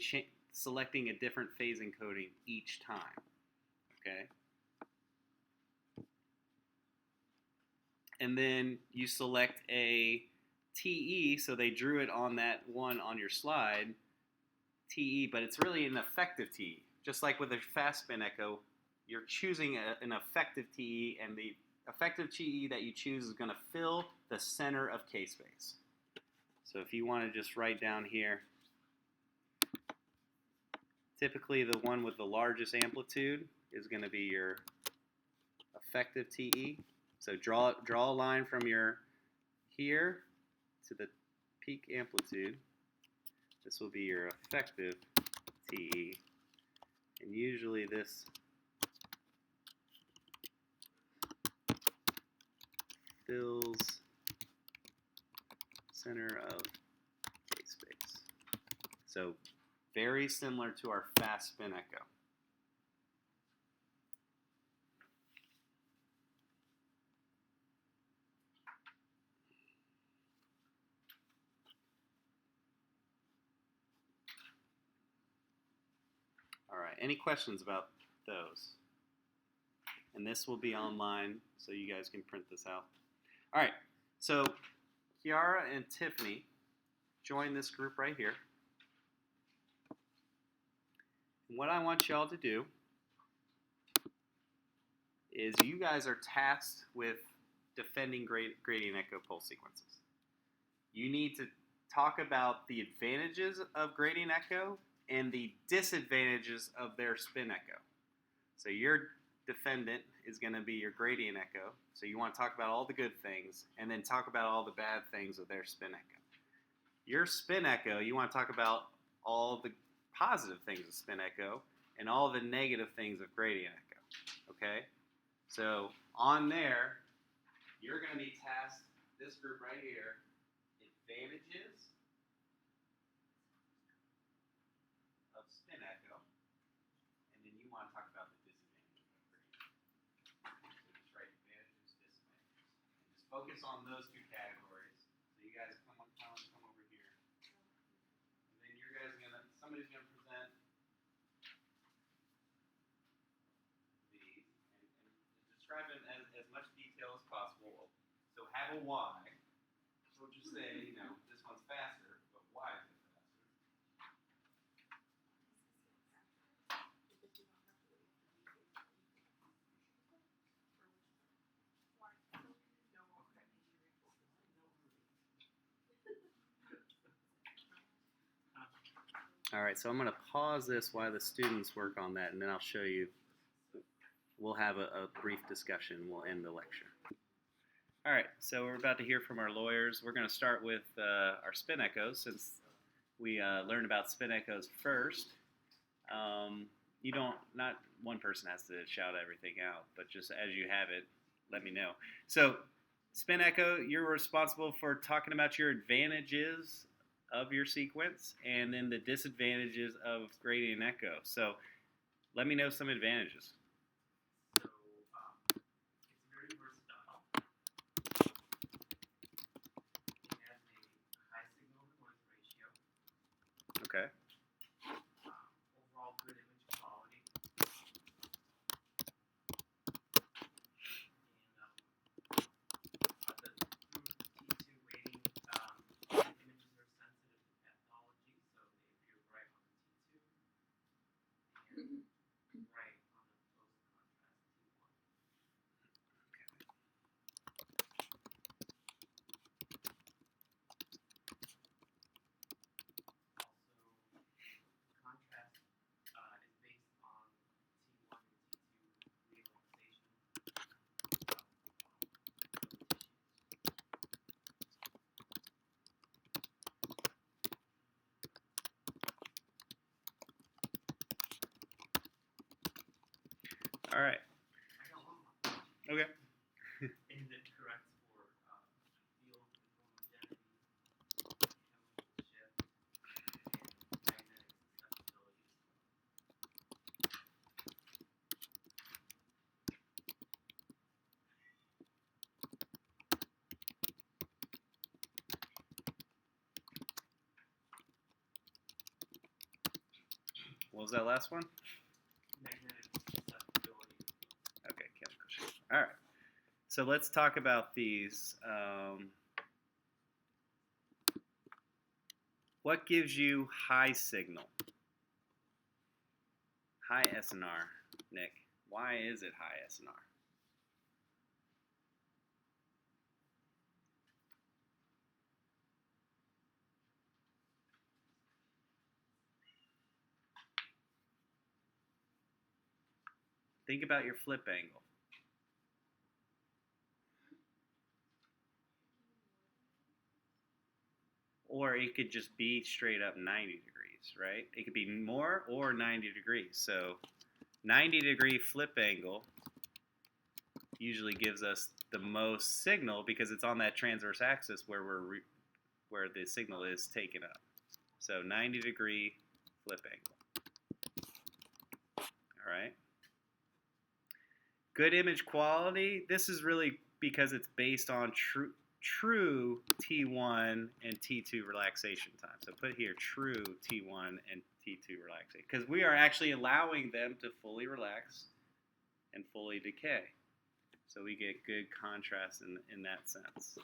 selecting a different phase encoding each time, okay? And then you select a TE, so they drew it on that one on your slide, TE, but it's really an effective TE. Just like with a fast spin echo, you're choosing an effective TE, and the effective TE that you choose is going to fill the center of K-space. So if you want to just write down here, typically the one with the largest amplitude is going to be your effective TE. So draw a line from your here to the peak amplitude. This will be your effective TE. And usually this fills center of K-space. So very similar to our fast spin echo. All right, any questions about those? And this will be online, so you guys can print this out. All right, so Kiara and Tiffany join this group right here. And what I want y'all to do is you guys are tasked with defending gradient echo pulse sequences. You need to talk about the advantages of gradient echo and the disadvantages of their spin echo. So your defendant is going to be your gradient echo. So you want to talk about all the good things and then talk about all the bad things of their spin echo. Your spin echo, you want to talk about all the positive things of spin echo and all the negative things of gradient echo. Okay? So on there, you're going to be tasked, this group right here, advantages of spin echo, and then you want to talk about the disadvantages. focus on those two categories. So you guys come over here. And then you're guys somebody's gonna present these and describe them as much detail as possible. So have a why. So just say, this one's faster, but why is it faster? All right, so I'm going to pause this while the students work on that, and then I'll show you. We'll have a brief discussion. We'll end the lecture. All right, so we're about to hear from our lawyers. We're going to start with our spin echoes, since we learned about spin echoes first. Not one person has to shout everything out, but just as you have it, let me know. So spin echo, you're responsible for talking about your advantages of your sequence and then the disadvantages of gradient echo. So let me know some advantages. So it's very versatile. It has a high signal to noise ratio. Okay. Overall good image quality. And through T2 weighting, images are sensitive to pathology, so they appear bright on the T2 and bright on the post-contrast T1. Also, contrast is based on T1 and T2 relaxation of All right. I got one more. Okay. And it corrects for field inhomogeneity, chemical shift, and magnetic susceptibility. What was that last one? Magnetic susceptibility. Okay, chemical shift. All right. So let's talk about these. What gives you high signal? High SNR, Nick. Why is it high SNR? Think about your flip angle. Or it could just be straight up 90 degrees, right? It could be more or 90 degrees. So 90-degree flip angle usually gives us the most signal because it's on that transverse axis where where the signal is taken up. So 90-degree flip angle. All right. Good image quality. This is really because it's based on true T1 and T2 relaxation time. So put here true T1 and T2 relaxation, because we are actually allowing them to fully relax and fully decay. So we get good contrast in that sense.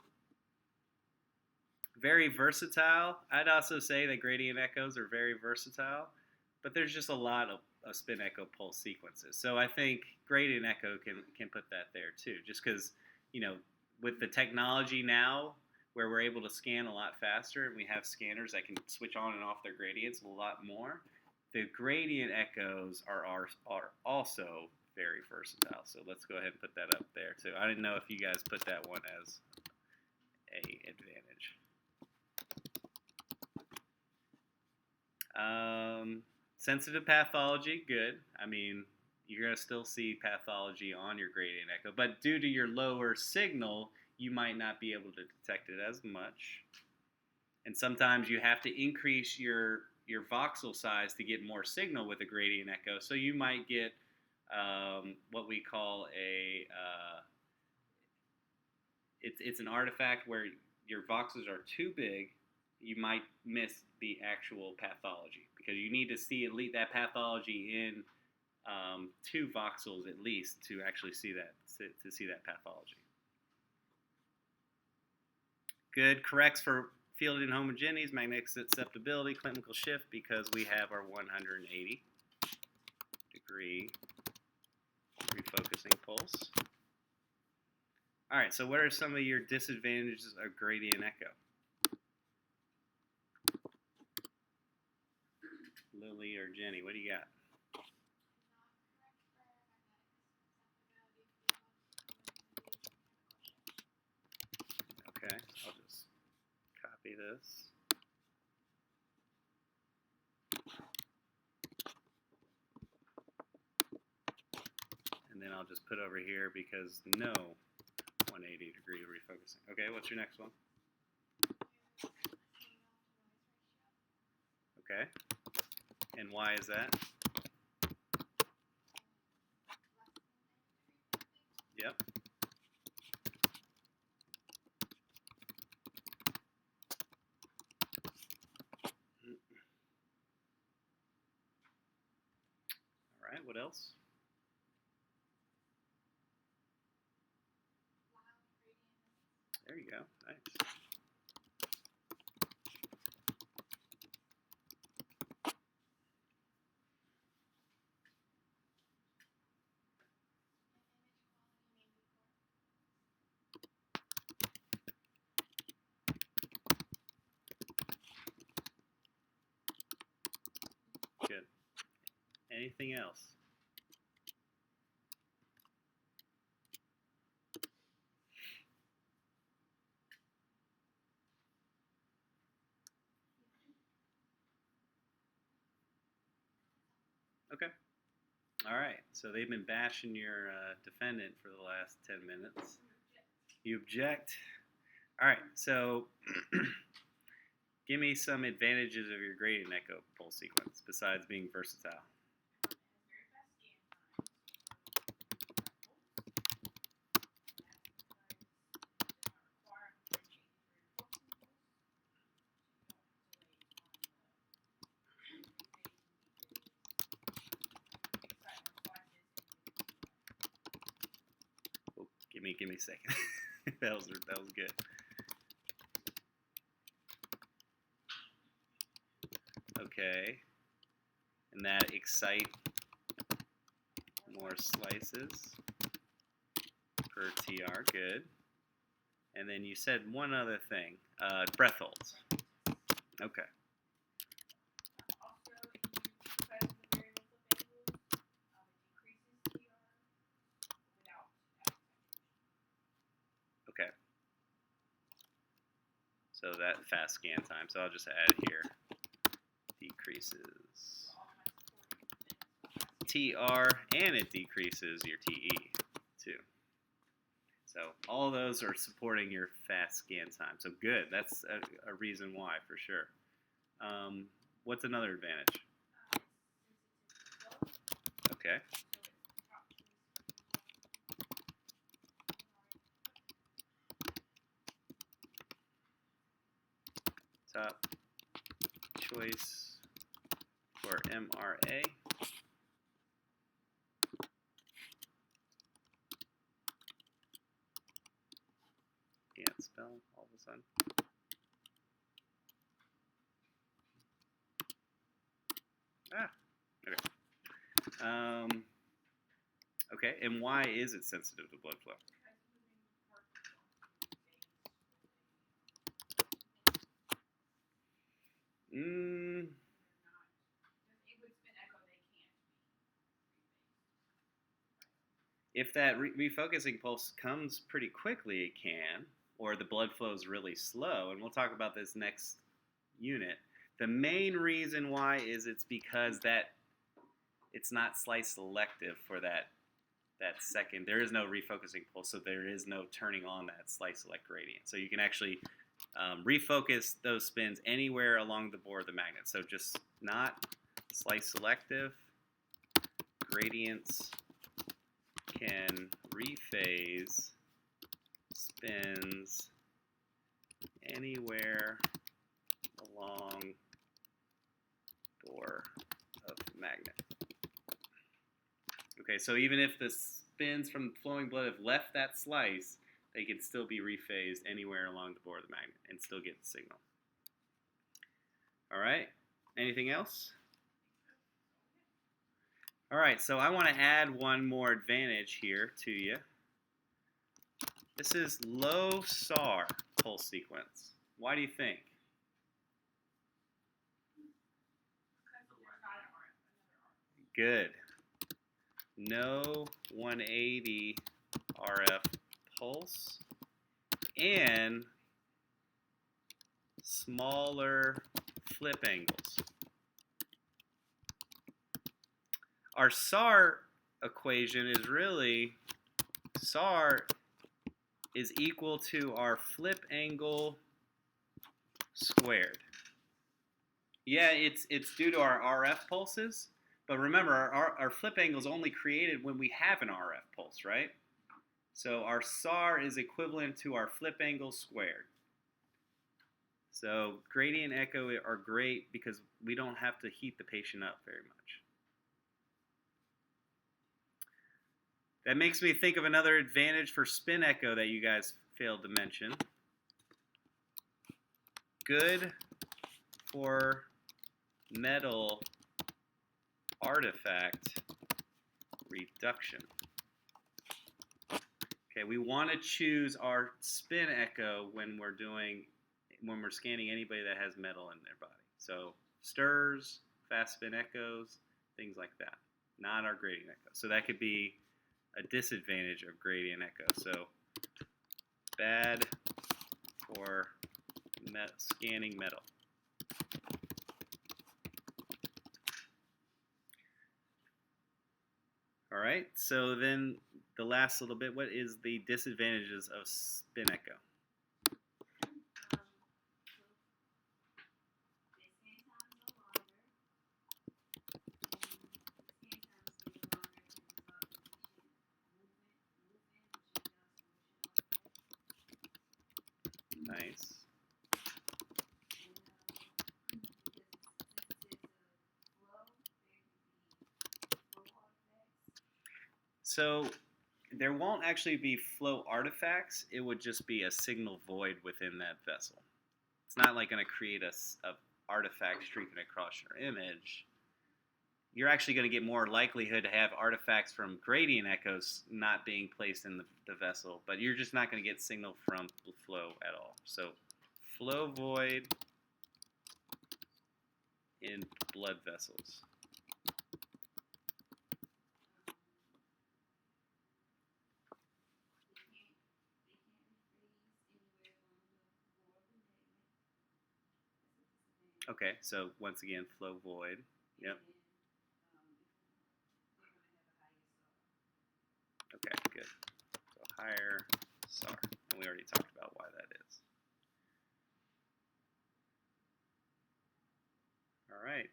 Very versatile. I'd also say that gradient echoes are very versatile, but there's just a lot of spin echo pulse sequences. So I think gradient echo can put that there too, just because, with the technology now where we're able to scan a lot faster and we have scanners that can switch on and off their gradients a lot more, the gradient echoes are also very versatile. So let's go ahead and put that up there too. I didn't know if you guys put that one as a advantage. Sensitive pathology, good. I mean, you're going to still see pathology on your gradient echo, but due to your lower signal, you might not be able to detect it as much. And sometimes you have to increase your voxel size to get more signal with a gradient echo. So you might get what we call it's an artifact where your voxels are too big, you might miss the actual pathology because you need to see at least that pathology in 2 voxels at least to actually see that pathology. Good. Corrects for field inhomogeneities, magnetic susceptibility, chemical shift because we have our 180 degree refocusing pulse. All right, so what are some of your disadvantages of gradient echo? Lily or Jenny, what do you got? Okay, I'll just copy this. And then I'll just put over here because no 180 degree refocusing. Okay, what's your next one? Okay, and why is that? Yep. All right, what else? There you go. Nice. Good. Anything else? Okay. All right. So they've been bashing your defendant for the last 10 minutes. You object. All right. So give me some advantages of your gradient echo pulse sequence besides being versatile. Oh, give me a second. that was good. Okay, and that excite more slices per TR, good. And then you said one other thing, breath holds. Okay. Okay. So that fast scan time, so I'll just add here, decreases TR, and it decreases your TE, too. So all those are supporting your fast scan time. So good, that's a reason why, for sure. What's another advantage? Okay. Top choice for MRA. Can't spell all of a sudden. Okay. Okay, and why is it sensitive to blood flow? If that refocusing pulse comes pretty quickly, it can, or the blood flow is really slow, and we'll talk about this next unit. The main reason why is it's because that it's not slice selective for that second. There is no refocusing pulse, so there is no turning on that slice select gradient. So you can actually refocus those spins anywhere along the bore of the magnet. So just not slice selective. Gradients can rephase spins anywhere along bore of magnet. Okay, so even if the spins from flowing blood have left that slice, they can still be rephased anywhere along the bore of the magnet and still get the signal. All right, anything else? All right, so I want to add one more advantage here to you. This is low SAR pulse sequence. Why do you think? Good. No 180 RF pulse and smaller flip angles. Our SAR equation is really SAR is equal to our flip angle squared. Yeah, it's due to our RF pulses, but remember our flip angle is only created when we have an RF pulse, right? So our SAR is equivalent to our flip angle squared. So gradient echo are great because we don't have to heat the patient up very much. That makes me think of another advantage for spin echo that you guys failed to mention. Good for metal artifact reduction. Okay, we want to choose our spin echo when we're scanning anybody that has metal in their body. So stirs, fast spin echoes, things like that. Not our gradient echo. So that could be a disadvantage of gradient echo. So bad for scanning metal. All right, so then the last little bit, what is the disadvantages of spin echo? Nice. So there won't actually be flow artifacts. It would just be a signal void within that vessel. It's not like going to create a artifact streaking across your image. You're actually going to get more likelihood to have artifacts from gradient echoes not being placed in the vessel, but you're just not going to get signal from flow at all. So flow void in blood vessels. Okay, so once again, flow void. Yep. Okay, good. So higher SAR. And we already talked about why that is. All right.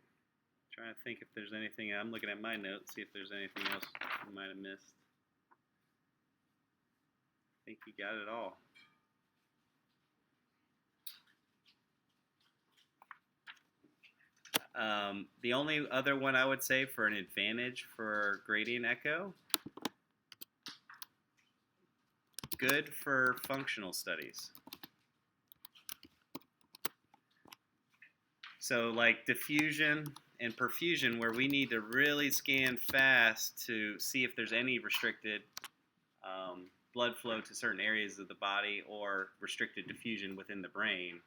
Trying to think if there's anything. I'm looking at my notes, see if there's anything else we might have missed. I think you got it all. The only other one I would say for an advantage for gradient echo, good for functional studies. So like diffusion and perfusion, where we need to really scan fast to see if there's any restricted blood flow to certain areas of the body or restricted diffusion within the brain,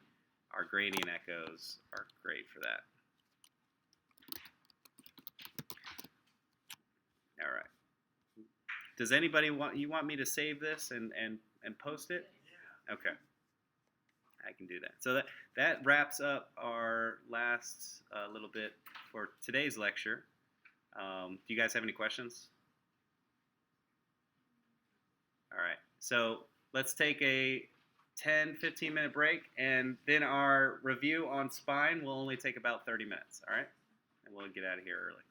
our gradient echoes are great for that. All right. Does anybody want me to save this and post it? Yeah. Okay. I can do that. So that wraps up our last little bit for today's lecture. Do you guys have any questions? All right. So let's take a 10-15 minute break, and then our review on spine will only take about 30 minutes. All right? And we'll get out of here early.